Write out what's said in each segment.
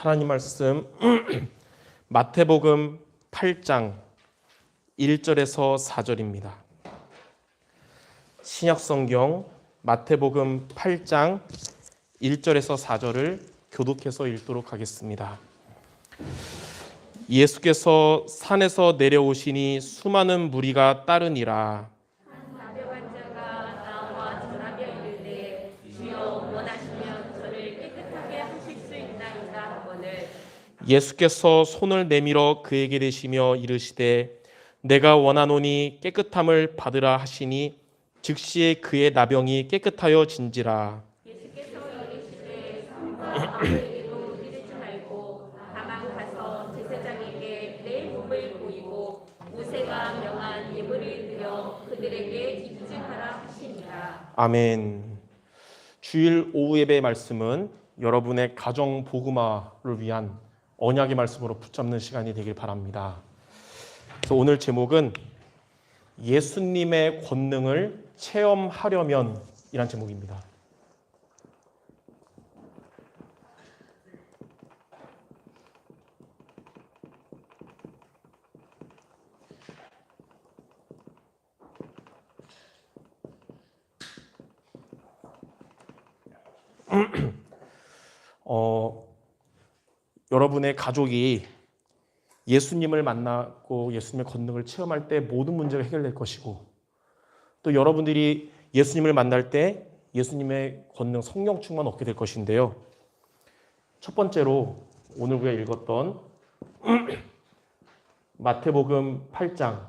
하나님 말씀 마태복음 8장 1절에서 4절입니다. 신약성경 마태복음 8장 1절에서 4절을 교독해서 읽도록 하겠습니다. 예수께서 산에서 내려오시니 수많은 무리가 따르니라. 나병한 자가 나와 전하며 이르되 주여 원하시면 저를 깨끗하게 하실 수 있나이다 하거늘 예수께서 손을 내밀어 그에게 대시며 이르시되 내가 원하노니 깨끗함을 받으라 하시니 즉시 그의 나병이 깨끗하여 진지라. 예수께서 이르시되 성과 아무에게도 이르지 말고 다만 가서 제사장에게 내 몸을 보이고 모세가 명한 예물을 드려 그들에게 입증하라 하시니라. 아멘. 주일 오후 예배의 말씀은 여러분의 가정 복음화를 위한 언약의 말씀으로 붙잡는 시간이 되길 바랍니다. 그래서 오늘 제목은 예수님의 권능을 체험하려면 이란 제목입니다. 여러분의 가족이 예수님을 만나고 예수님의 권능을 체험할 때 모든 문제가 해결될 것이고, 또 여러분들이 예수님을 만날 때 예수님의 권능, 성령 충만 얻게 될 것인데요. 첫 번째로 오늘 우리가 읽었던 마태복음 8장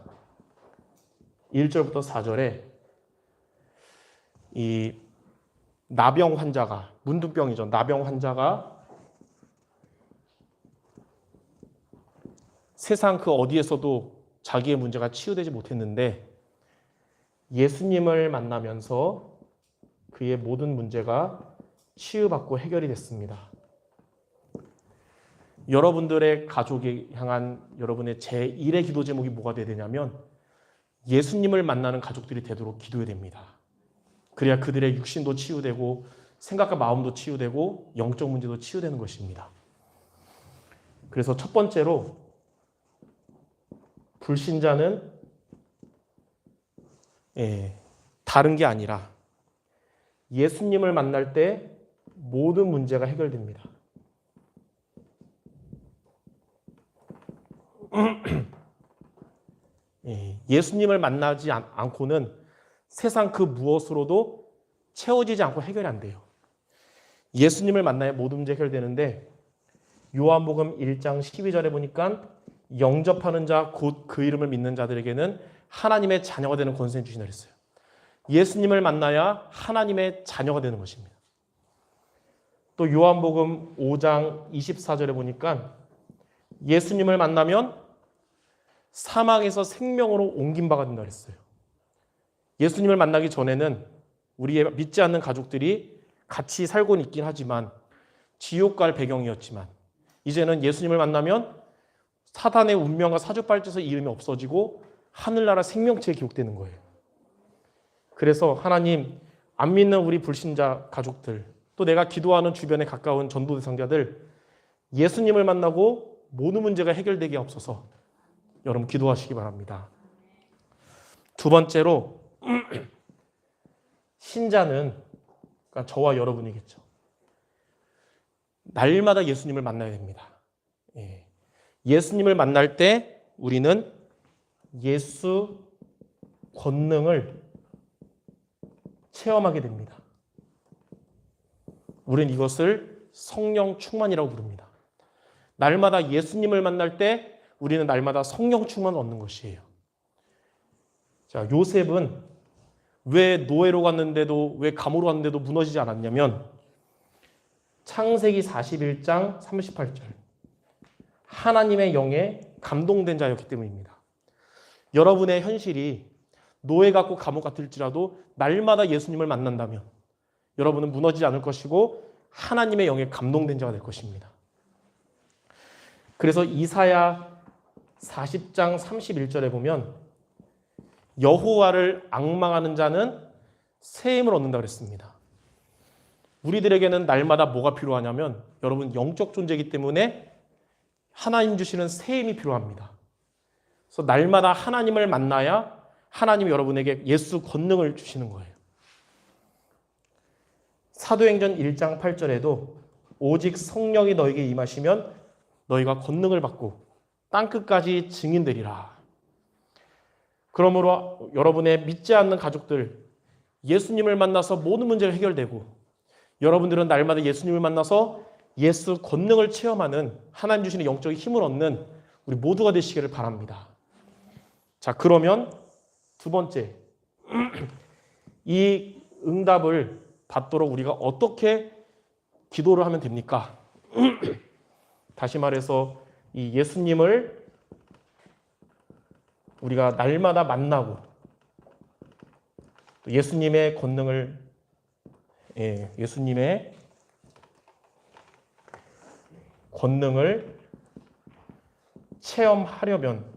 1절부터 4절에 이 나병 환자가, 문둥병이죠. 나병 환자가 세상 그 어디에서도 자기의 문제가 치유되지 못했는데 예수님을 만나면서 그의 모든 문제가 치유받고 해결이 됐습니다. 여러분들의 가족에 향한 여러분의 제1의 기도 제목이 뭐가 돼야 되냐면 예수님을 만나는 가족들이 되도록 기도해야 됩니다. 그래야 그들의 육신도 치유되고 생각과 마음도 치유되고 영적 문제도 치유되는 것입니다. 그래서 첫 번째로 불신자는 다른 게 아니라 예수님을 만날 때 모든 문제가 해결됩니다. 예수님을 만나지 않고는 세상 그 무엇으로도 채워지지 않고 해결이 안 돼요. 예수님을 만나야 모든 문제 해결되는데 요한복음 1장 12절에 보니까 영접하는 자 곧 그 이름을 믿는 자들에게는 하나님의 자녀가 되는 권세를 주시나 그랬어요. 예수님을 만나야 하나님의 자녀가 되는 것입니다. 또 요한복음 5장 24절에 보니까 예수님을 만나면 사망에서 생명으로 옮긴 바가 된다 그랬어요. 예수님을 만나기 전에는 우리의 믿지 않는 가족들이 같이 살고는 있긴 하지만 지옥 갈 배경이었지만 이제는 예수님을 만나면 사단의 운명과 사주팔자에서 이름이 없어지고 하늘나라 생명체에 기록되는 거예요. 그래서 하나님, 안 믿는 우리 불신자 가족들, 또 내가 기도하는 주변에 가까운 전도 대상자들 예수님을 만나고 모든 문제가 해결되게 하옵소서. 여러분 기도하시기 바랍니다. 두 번째로 신자는, 그러니까 저와 여러분이겠죠. 날마다 예수님을 만나야 됩니다. 예수님을 만날 때 우리는 예수 권능을 체험하게 됩니다. 우리는 이것을 성령 충만이라고 부릅니다. 날마다 예수님을 만날 때 우리는 날마다 성령 충만을 얻는 것이에요. 자, 요셉은 왜 노예로 갔는데도, 왜 감옥으로 갔는데도 무너지지 않았냐면 창세기 41장 38절 하나님의 영에 감동된 자였기 때문입니다. 여러분의 현실이 노예 같고 감옥 같을지라도 날마다 예수님을 만난다면 여러분은 무너지지 않을 것이고 하나님의 영에 감동된 자가 될 것입니다. 그래서 이사야 40장 31절에 보면 여호와를 앙망하는 자는 새 힘을 얻는다고 그랬습니다. 우리들에게는 날마다 뭐가 필요하냐면 여러분 영적 존재이기 때문에 하나님 주시는 새 힘이 필요합니다. 그래서 날마다 하나님을 만나야 하나님이 여러분에게 예수 권능을 주시는 거예요. 사도행전 1장 8절에도 오직 성령이 너에게 임하시면 너희가 권능을 받고 땅끝까지 증인되리라. 그러므로 여러분의 믿지 않는 가족들 예수님을 만나서 모든 문제가 해결되고 여러분들은 날마다 예수님을 만나서 예수 권능을 체험하는 하나님 주시는 영적인 힘을 얻는 우리 모두가 되시기를 바랍니다. 자, 그러면 두 번째, 이 응답을 받도록 우리가 어떻게 기도를 하면 됩니까? 다시 말해서 이 예수님을 우리가 날마다 만나고 또 예수님의 권능을 예수님의 권능을 체험하려면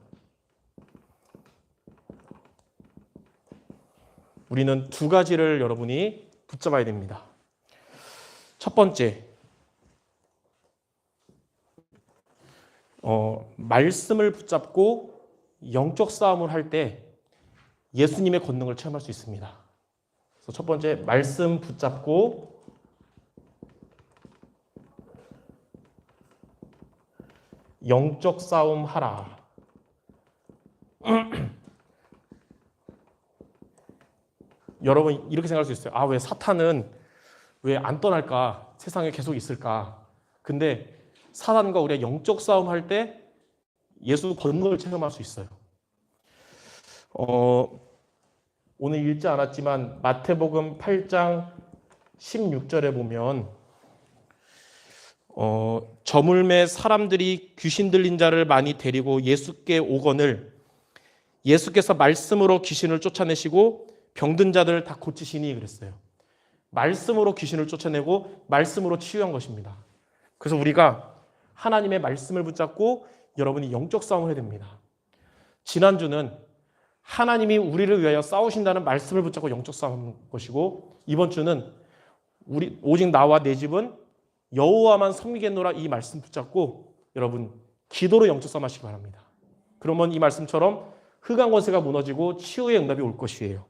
우리는 두 가지를 여러분이 붙잡아야 됩니다. 첫 번째, 말씀을 붙잡고 영적 싸움을 할 때 예수님의 권능을 체험할 수 있습니다. 그래서 첫 번째, 말씀 붙잡고 영적 싸움 하라. 여러분 이렇게 생각할 수 있어요. 아, 왜 사탄은 왜 안 떠날까? 세상에 계속 있을까? 근데 사탄과 우리가 영적 싸움 할 때 예수 권능을 체험할 수 있어요. 오늘 읽지 않았지만 마태복음 8장 16절에 보면 저물매 사람들이 귀신 들린 자를 많이 데리고 예수께 오거늘 예수께서 말씀으로 귀신을 쫓아내시고 병든 자들을 다 고치시니 그랬어요. 말씀으로 귀신을 쫓아내고 말씀으로 치유한 것입니다. 그래서 우리가 하나님의 말씀을 붙잡고 여러분이 영적 싸움을 해야 됩니다. 지난주는 하나님이 우리를 위하여 싸우신다는 말씀을 붙잡고 영적 싸움하는 것이고 이번 주는 오직 나와 내 집은 여호와만 섬기겠노라 이 말씀 붙잡고 여러분 기도로 영적 싸움 하시기 바랍니다. 그러면 이 말씀처럼 흑암 권세가 무너지고 치유의 응답이 올 것이에요.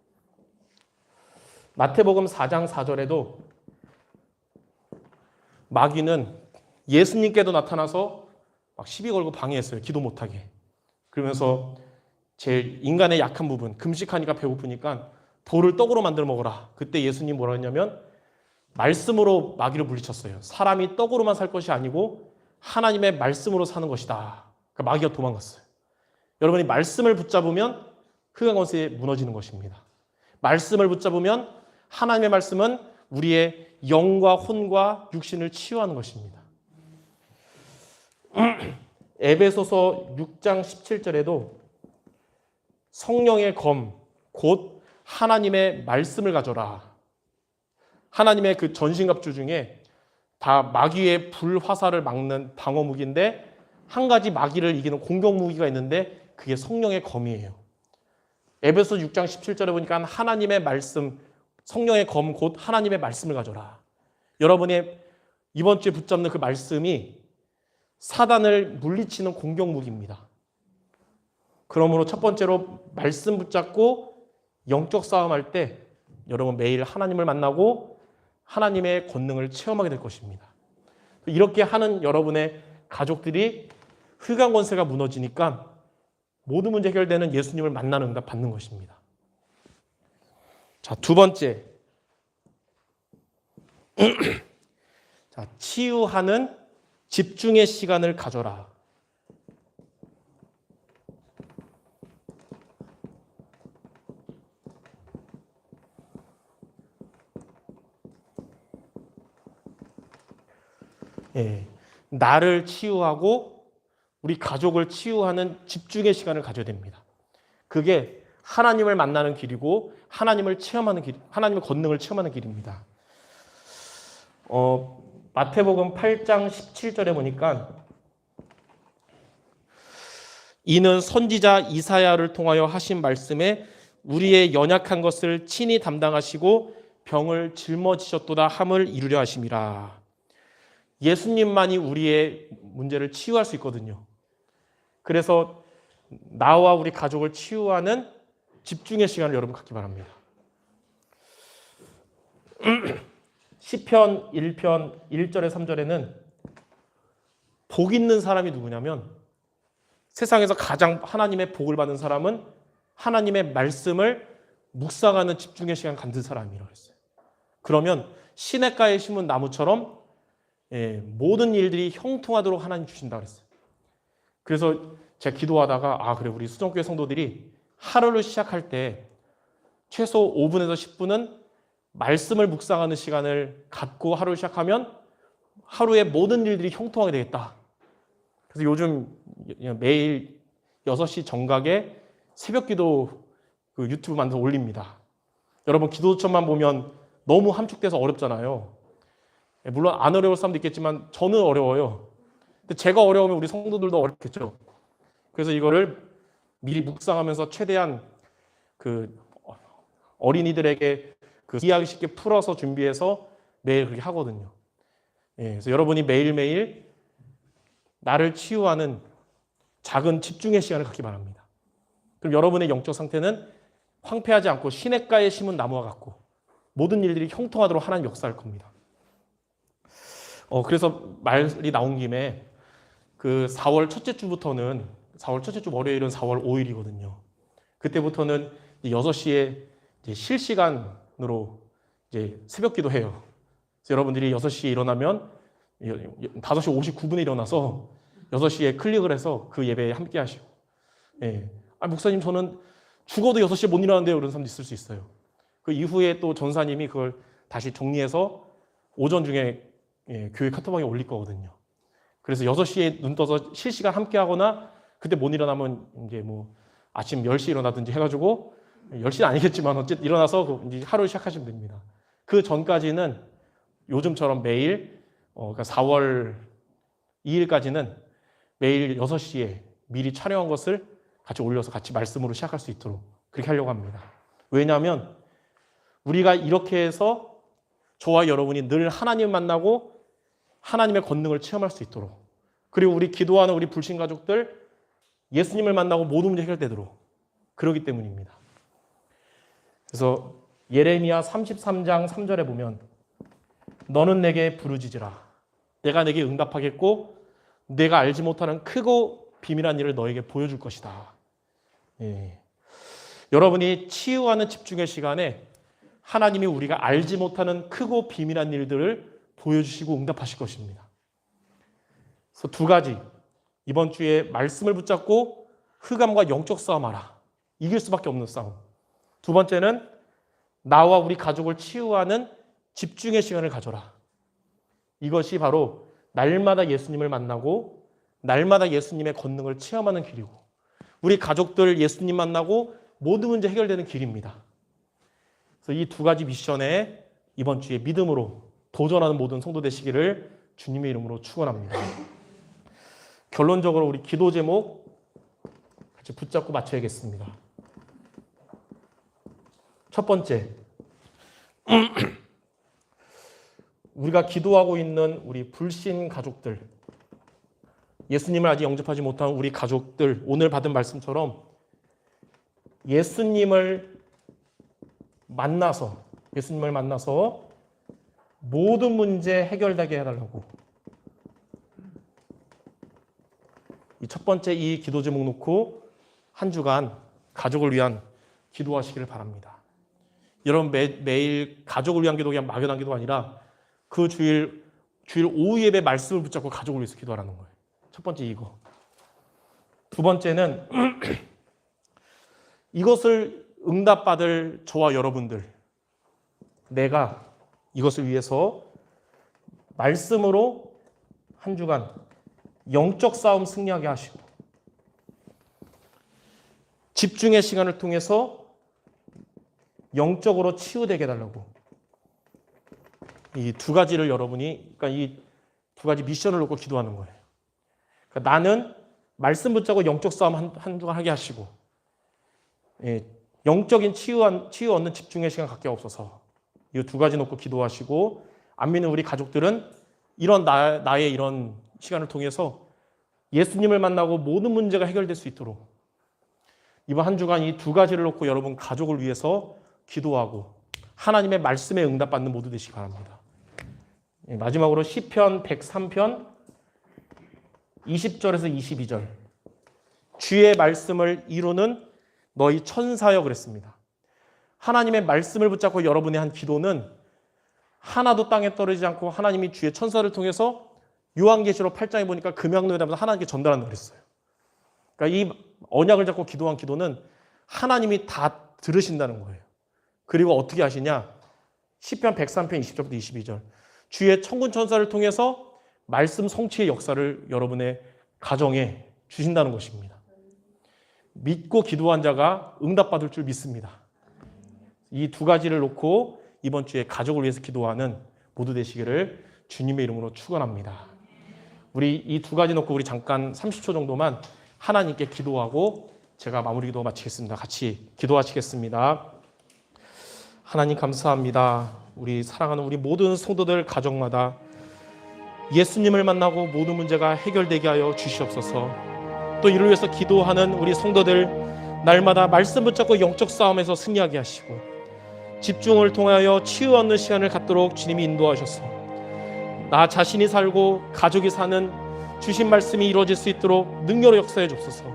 마태복음 4장 4절에도 마귀는 예수님께도 나타나서 막 시비 걸고 방해했어요. 기도 못하게. 그러면서 제일 인간의 약한 부분, 금식하니까 배고프니까 돌을 떡으로 만들어 먹어라. 그때 예수님 뭐라 했냐면 말씀으로 마귀를 물리쳤어요. 사람이 떡으로만 살 것이 아니고 하나님의 말씀으로 사는 것이다. 그러니까 마귀가 도망갔어요. 여러분이 말씀을 붙잡으면 흑암 권세에 무너지는 것입니다. 말씀을 붙잡으면 하나님의 말씀은 우리의 영과 혼과 육신을 치유하는 것입니다. 에베소서 6장 17절에도 성령의 검, 곧 하나님의 말씀을 가져라. 하나님의 그 전신갑주 중에 다 마귀의 불화살을 막는 방어 무기인데 한 가지 마귀를 이기는 공격 무기가 있는데 그게 성령의 검이에요. 에베소 6장 17절에 보니까 하나님의 말씀, 성령의 검, 곧 하나님의 말씀을 가져라. 여러분의 이번 주에 붙잡는 그 말씀이 사단을 물리치는 공격 무기입니다. 그러므로 첫 번째로 말씀 붙잡고 영적 싸움할 때 여러분 매일 하나님을 만나고 하나님의 권능을 체험하게 될 것입니다. 이렇게 하는 여러분의 가족들이 흑암 권세가 무너지니까 모든 문제 해결되는 예수님을 만나는 응답 받는 것입니다. 자, 두 번째. 자, 치유하는 집중의 시간을 가져라. 나를 치유하고 우리 가족을 치유하는 집중의 시간을 가져야 됩니다. 그게 하나님을 만나는 길이고 하나님을 체험하는 길, 하나님의 권능을 체험하는 길입니다. 마태복음 8장 17절에 보니까 이는 선지자 이사야를 통하여 하신 말씀에 우리의 연약한 것을 친히 담당하시고 병을 짊어지셨도다 함을 이루려 하심이라. 예수님만이 우리의 문제를 치유할 수 있거든요. 그래서 나와 우리 가족을 치유하는 집중의 시간을 여러분 갖기 바랍니다. 시편 1편 1절에 3절에는 복 있는 사람이 누구냐면 세상에서 가장 하나님의 복을 받은 사람은 하나님의 말씀을 묵상하는 집중의 시간 갖는 사람이라고 했어요. 그러면 시냇가에 심은 나무처럼 모든 일들이 형통하도록 하나님 주신다고 했어요. 그래서 제가 기도하다가 그래 우리 수정교회 성도들이 하루를 시작할 때 최소 5분에서 10분은 말씀을 묵상하는 시간을 갖고 하루를 시작하면 하루의 모든 일들이 형통하게 되겠다. 그래서 요즘 매일 6시 정각에 새벽기도 유튜브 만들어서 올립니다. 여러분 기도처만 보면 너무 함축돼서 어렵잖아요. 물론 안 어려울 사람도 있겠지만 저는 어려워요. 근데 제가 어려우면 우리 성도들도 어렵겠죠. 그래서 이거를 미리 묵상하면서 최대한 어린이들에게 이해하기 쉽게 풀어서 준비해서 매일 그렇게 하거든요. 그래서 여러분이 매일매일 나를 치유하는 작은 집중의 시간을 갖기 바랍니다. 그럼 여러분의 영적 상태는 황폐하지 않고 시냇가에 심은 나무와 같고 모든 일들이 형통하도록 하나님 역사할 겁니다. 그래서 말이 나온 김에 4월 첫째 주부터는 4월 첫째 주 월요일은 4월 5일이거든요. 그때부터는 6시에 실시간으로 새벽 기도해요. 그래서 여러분들이 6시에 일어나면 5시 59분에 일어나서 6시에 클릭을 해서 그 예배에 함께 하시고. 목사님 저는 죽어도 6시에 못 일어나는데요. 이런 사람도 있을 수 있어요. 그 이후에 또 전사님이 그걸 다시 정리해서 오전 중에 교회 카톡방에 올릴 거거든요. 그래서 6시에 눈 떠서 실시간 함께 하거나 그때 못 일어나면 이제 아침 10시에 일어나든지 해가지고 10시는 아니겠지만 어쨌든 일어나서 이제 하루 시작하시면 됩니다. 그 전까지는 요즘처럼 매일 그러니까 4월 2일까지는 매일 6시에 미리 촬영한 것을 같이 올려서 같이 말씀으로 시작할 수 있도록 그렇게 하려고 합니다. 왜냐하면 우리가 이렇게 해서 저와 여러분이 늘 하나님 만나고 하나님의 권능을 체험할 수 있도록 그리고 우리 기도하는 우리 불신 가족들 예수님을 만나고 모든 문제 해결되도록 그러기 때문입니다. 그래서 예레미야 33장 3절에 보면 너는 내게 부르짖으라 내가 내게 응답하겠고 내가 알지 못하는 크고 비밀한 일을 너에게 보여줄 것이다. 여러분이 치유하는 집중의 시간에 하나님이 우리가 알지 못하는 크고 비밀한 일들을 보여주시고 응답하실 것입니다. 그래서 두 가지 이번 주에 말씀을 붙잡고 흑암과 영적 싸움하라. 이길 수밖에 없는 싸움. 두 번째는 나와 우리 가족을 치유하는 집중의 시간을 가져라. 이것이 바로 날마다 예수님을 만나고 날마다 예수님의 권능을 체험하는 길이고 우리 가족들 예수님 만나고 모든 문제 해결되는 길입니다. 그래서 이 두 가지 미션에 이번 주에 믿음으로 도전하는 모든 성도 되시기를 주님의 이름으로 축원합니다. 결론적으로 우리 기도 제목 같이 붙잡고 맞춰야겠습니다. 첫 번째, 우리가 기도하고 있는 우리 불신 가족들, 예수님을 아직 영접하지 못한 우리 가족들, 오늘 받은 말씀처럼 예수님을 만나서 모든 문제 해결되게 해달라고. 이 첫 번째 이 기도 제목 놓고 한 주간 가족을 위한 기도하시기를 바랍니다. 여러분 매일 가족을 위한 기도 그냥 막연한 기도가 아니라 그 주일 오후 예배 말씀을 붙잡고 가족을 위해서 기도하라는 거예요. 첫 번째 이거. 두 번째는 이것을 응답받을 저와 여러분들 내가 이것을 위해서 말씀으로 한 주간 영적 싸움 승리하게 하시고 집중의 시간을 통해서 영적으로 치유되게 해달라고. 이 두 가지를 여러분이 그러니까 이 두 가지 미션을 놓고 기도하는 거예요. 그러니까 나는 말씀 붙잡고 영적 싸움 한 주간 하게 하시고 영적인 치유 얻는 집중의 시간 갖게 없어서 이 두 가지 놓고 기도하시고, 안 믿는 우리 가족들은 이런 나의 이런 시간을 통해서 예수님을 만나고 모든 문제가 해결될 수 있도록 이번 한 주간 이 두 가지를 놓고 여러분 가족을 위해서 기도하고 하나님의 말씀에 응답받는 모두 되시기 바랍니다. 마지막으로 시편 103편 20절에서 22절. 주의 말씀을 이루는 너희 천사여 그랬습니다. 하나님의 말씀을 붙잡고 여러분의 한 기도는 하나도 땅에 떨어지지 않고 하나님이 주의 천사를 통해서 요한계시록 8장에 보니까 금양로에 담아서 하나님께 전달한다고 그랬어요. 그러니까 이 언약을 잡고 기도한 기도는 하나님이 다 들으신다는 거예요. 그리고 어떻게 하시냐? 시편 103편 20절부터 22절. 주의 천군 천사를 통해서 말씀 성취의 역사를 여러분의 가정에 주신다는 것입니다. 믿고 기도한 자가 응답받을 줄 믿습니다. 이 두 가지를 놓고 이번 주에 가족을 위해서 기도하는 모두 되시기를 주님의 이름으로 축원합니다. 우리 이 두 가지 놓고 우리 잠깐 30초 정도만 하나님께 기도하고 제가 마무리 기도 마치겠습니다. 같이 기도하시겠습니다. 하나님 감사합니다. 우리 사랑하는 우리 모든 성도들 가정마다 예수님을 만나고 모든 문제가 해결되게 하여 주시옵소서. 또 이를 위해서 기도하는 우리 성도들 날마다 말씀 붙잡고 영적 싸움에서 승리하게 하시고 집중을 통하여 치유 얻는 시간을 갖도록 주님이 인도하셔서 나 자신이 살고 가족이 사는 주신 말씀이 이루어질 수 있도록 능력으로 역사해 주옵소서.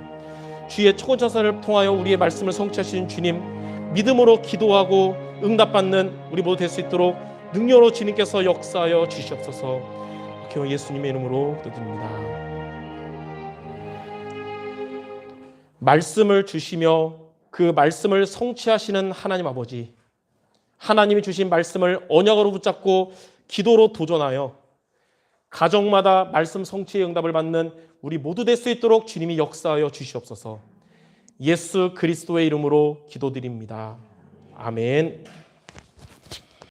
주의 천군천사를 통하여 우리의 말씀을 성취하신 주님 믿음으로 기도하고 응답받는 우리 모두 될 수 있도록 능력으로 주님께서 역사하여 주시옵소서. 이렇게 예수님의 이름으로 기도드립니다. 말씀을 주시며 그 말씀을 성취하시는 하나님 아버지, 하나님이 주신 말씀을 언약으로 붙잡고 기도로 도전하여 가정마다 말씀 성취의 응답을 받는 우리 모두 될 수 있도록 주님이 역사하여 주시옵소서. 예수 그리스도의 이름으로 기도드립니다. 아멘.